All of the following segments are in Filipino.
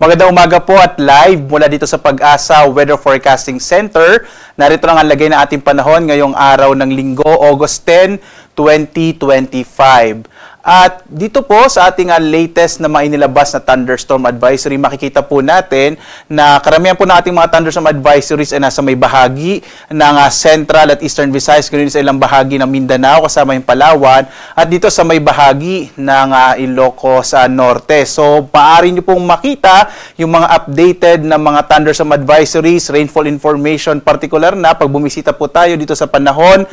Magandang umaga po at live mula dito sa Pag-asa Weather Forecasting Center. Narito lang ang lagay ng ating panahon ngayong araw ng Linggo, August 10, 2025. At dito po sa ating latest na mainilabas na thunderstorm advisory, makikita po natin na karamihan po ng ating mga thunderstorm advisories ay nasa may bahagi ng Central at Eastern Visayas, ganoon sa ilang bahagi ng Mindanao kasama yung Palawan, at dito sa may bahagi ng Ilocos Norte. So, maaari nyo pong makita yung mga updated na mga thunderstorm advisories, rainfall information particular na pag bumisita po tayo dito sa panahon.gov.ph.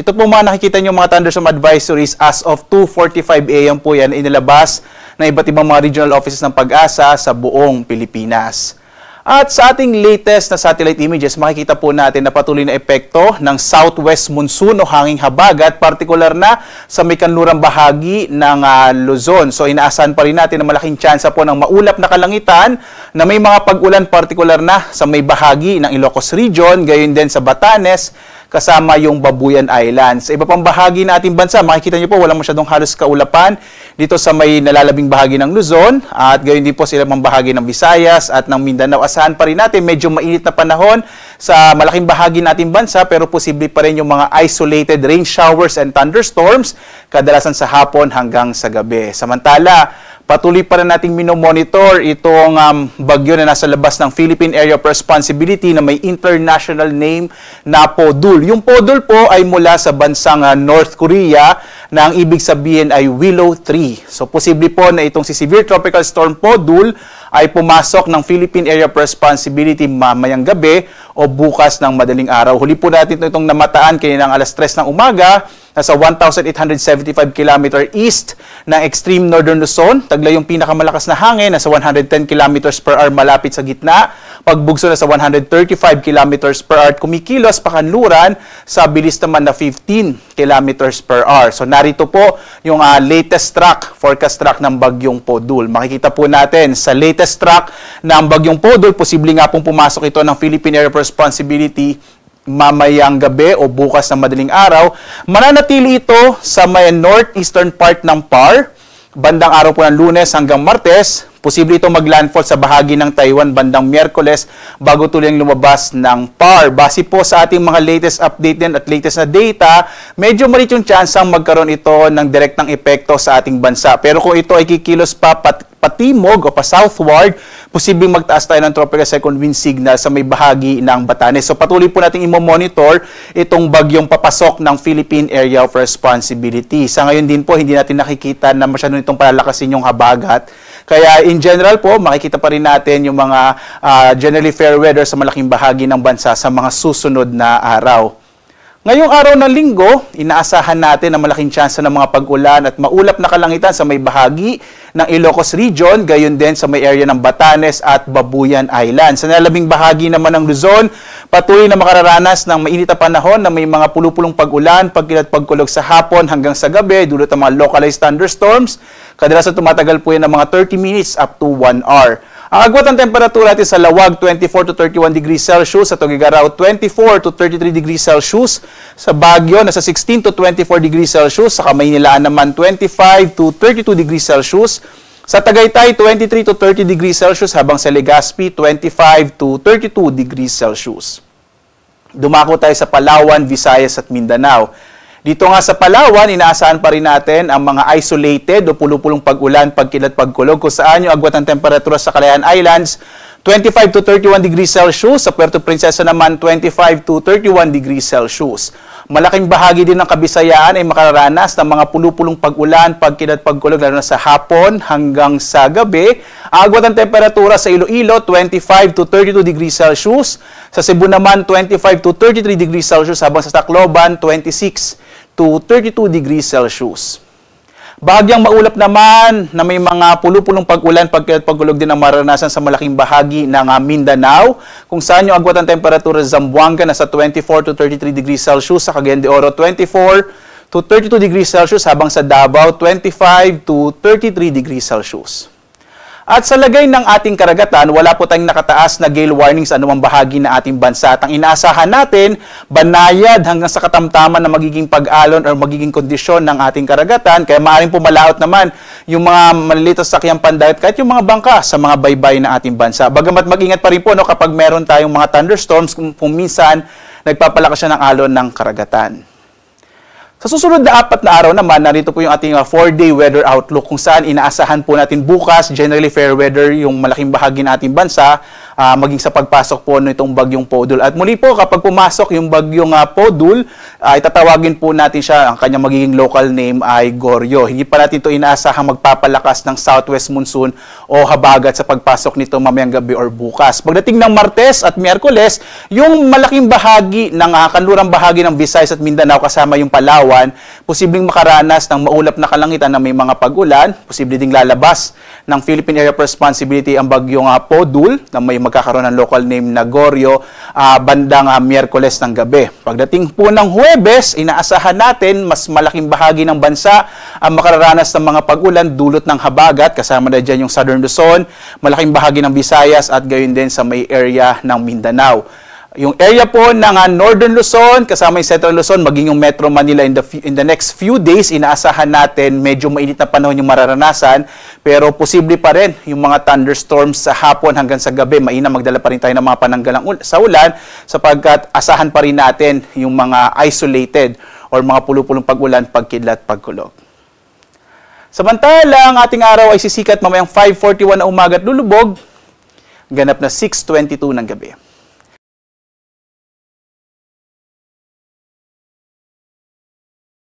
Ito po mga nakikita nyo mga thunderstorm advisories as of 2:45 AM po yan inilabas ng iba't ibang mga regional offices ng Pag-asa sa buong Pilipinas. At sa ating latest na satellite images, makikita po natin na patuloy na epekto ng southwest monsoon o hanging habagat, partikular na sa may kanlurang bahagi ng Luzon. So inaasahan pa rin natin na malaking tsansa po ng maulap na kalangitan na may mga pag-ulan partikular na sa may bahagi ng Ilocos Region, gayon din sa Batanes, kasama yung Babuyan Islands. Sa iba pang bahagi na ating bansa, makikita niyo po walang masyadong halos kaulapan dito sa may nalalabing bahagi ng Luzon at gayon din po sa ilang bahagi ng Visayas at ng Mindanao. Asahan pa rin natin medyo mainit na panahon sa malaking bahagi ng ating bansa pero posible pa rin yung mga isolated rain showers and thunderstorms kadalasan sa hapon hanggang sa gabi. Samantala, patuloy pa rin nating minomonitor itong bagyo na nasa labas ng Philippine Area of Responsibility na may international name na Podul. Yung Podul po ay mula sa bansang North Korea na ang ibig sabihin ay Willow Tree. So posible po na itong si Severe Tropical Storm Podul ay pumasok ng Philippine Area of Responsibility mamayang gabi o bukas ng madaling araw. Huli po natin itong namataan kaninang alas 3 ng umaga nasa 1,875 km east ng extreme northern Luzon. Taglay yung pinakamalakas na hangin, nasa 110 km per hour malapit sa gitna. Pagbugso na sa 135 km per hour. Kumikilos pakanluran sa bilis naman na 15 km per hour. So narito po yung latest forecast track ng bagyong Podul. Makikita po natin sa latest track ng bagyong Podul, posible nga pong pumasok ito ng Philippine Area of Responsibility mamayang gabi o bukas ng madaling araw. Mananatili ito sa may northeastern part ng PAR, bandang araw po ng Lunes hanggang Martes. Posible ito maglandfall sa bahagi ng Taiwan bandang Miyerkules bago tuluyang lumabas ng PAR. Base po sa ating mga latest update din at latest na data, medyo malit yung chance ang magkaroon ito ng direktang epekto sa ating bansa. Pero kung ito ay kikilos pa patimog o pa southward, posibleng magtaas tayo ng tropical second wind signal sa may bahagi ng Batanes. So patuloy po natin i-monitor itong bagyong papasok ng Philippine Area of Responsibility. Sa ngayon din po, hindi natin nakikita na masyado itong palalakasin yung habagat. Kaya in general po, makikita pa rin natin yung mga generally fair weather sa malaking bahagi ng bansa sa mga susunod na araw. Ngayong araw ng Linggo, inaasahan natin na malaking tsansa ng mga pag-ulan at maulap na kalangitan sa may bahagi ng Ilocos Region, gayon din sa may area ng Batanes at Babuyan Islands. Sa nalalabing bahagi naman ng Luzon, patuloy na makararanas ng mainit na panahon na may mga pulupulong pag-ulan, pagkilat pagkulog sa hapon hanggang sa gabi, dulot ng mga localized thunderstorms. Kadalasan tumatagal po yan ng mga 30 minutes up to 1 hour. Ang agwat ng temperatura natin sa Lawag, 24 to 31 degrees Celsius. Sa Tuguegarao, 24 to 33 degrees Celsius. Sa Baguio, nasa 16 to 24 degrees Celsius. Sa Kamaynilaan naman, 25 to 32 degrees Celsius. Sa Tagaytay, 23 to 30 degrees Celsius. Habang sa Legazpi, 25 to 32 degrees Celsius. Dumako tayo sa Palawan, Visayas at Mindanao. Dito nga sa Palawan, inaasahan pa rin natin ang mga isolated o pulupulong pag-ulan, pagkilat, pagkulog, kung saan yung agwat ng temperatura sa Calayan Islands, 25 to 31 degrees Celsius. Sa Puerto Princesa naman, 25 to 31 degrees Celsius. Malaking bahagi din ng Kabisayaan ay makararanas ng mga pulupulong pag-ulan, pagkilat, pagkulog, lalo na sa hapon hanggang sa gabi. Ang agwat ng temperatura sa Iloilo, 25 to 32 degrees Celsius. Sa Cebu naman, 25 to 33 degrees Celsius. Habang sa Tacloban, 26 to 32 degrees Celsius. Bahagyang maulap naman na may mga pulupulong pag-ulan, pagkilat, pagkulog din ang maranasan sa malaking bahagi ng Mindanao, kung saan yung agwat ng temperatura sa Zamboanga nasa 24 to 33 degrees Celsius, sa Cagayan de Oro 24 to 32 degrees Celsius, habang sa Davao 25 to 33 degrees Celsius. At sa lagay ng ating karagatan, wala po tayong nakataas na gale warning sa anumang bahagi ng ating bansa. At ang inaasahan natin, banayad hanggang sa katamtaman na magiging pag-alon o magiging kondisyon ng ating karagatan. Kaya maaaring pumalaot naman yung mga maliliit na sakyang pandagat kahit yung mga bangka sa mga baybay ng ating bansa. Bagamat mag-ingat pa rin po kapag meron tayong mga thunderstorms kung minsan nagpapalakas siya ng alon ng karagatan. Sa susunod na 4 na araw naman, narito po yung ating 4-day weather outlook kung saan inaasahan po natin bukas, generally fair weather yung malaking bahagi ng ating bansa, maging sa pagpasok po nitong bagyong Podul. At muli po, kapag pumasok yung bagyong Podul, itatawagin po natin siya, ang kanyang magiging local name ay Goryo. Hindi pa natin ito inaasahang magpapalakas ng southwest monsoon o habagat sa pagpasok nito mamayang gabi or bukas. Pagdating ng Martes at Miyerkules, yung malaking bahagi ng kanlurang bahagi ng Visayas at Mindanao kasama yung Palawan, posibleng makaranas ng maulap na kalangitan na may mga pag-ulan, posible ding lalabas ng Philippine Area of Responsibility ang bagyong Podul na may magkakaroon ng local name na Goryo bandang Miyerkules ng gabi. Pagdating po ng Huwebes, inaasahan natin mas malaking bahagi ng bansa ang makararanas ng mga pag-ulan dulot ng habagat, kasama na dyan yung Southern Luzon, malaking bahagi ng Visayas at gayon din sa may area ng Mindanao. Yung area po ng Northern Luzon, kasama yung Central Luzon, maging yung Metro Manila in the next few days, inaasahan natin medyo mainit na panahon yung mararanasan, pero posible pa rin yung mga thunderstorms sa hapon hanggang sa gabi. Mainam magdala pa rin tayo ng mga pananggalang sa ulan sapagkat asahan pa rin natin yung mga isolated or mga pulupulong pag-ulan, pagkidlat, pagkulog. Samantalang ating araw ay sisikat mamayang 5:41 na umaga at lulubog, ganap na 6:22 ng gabi.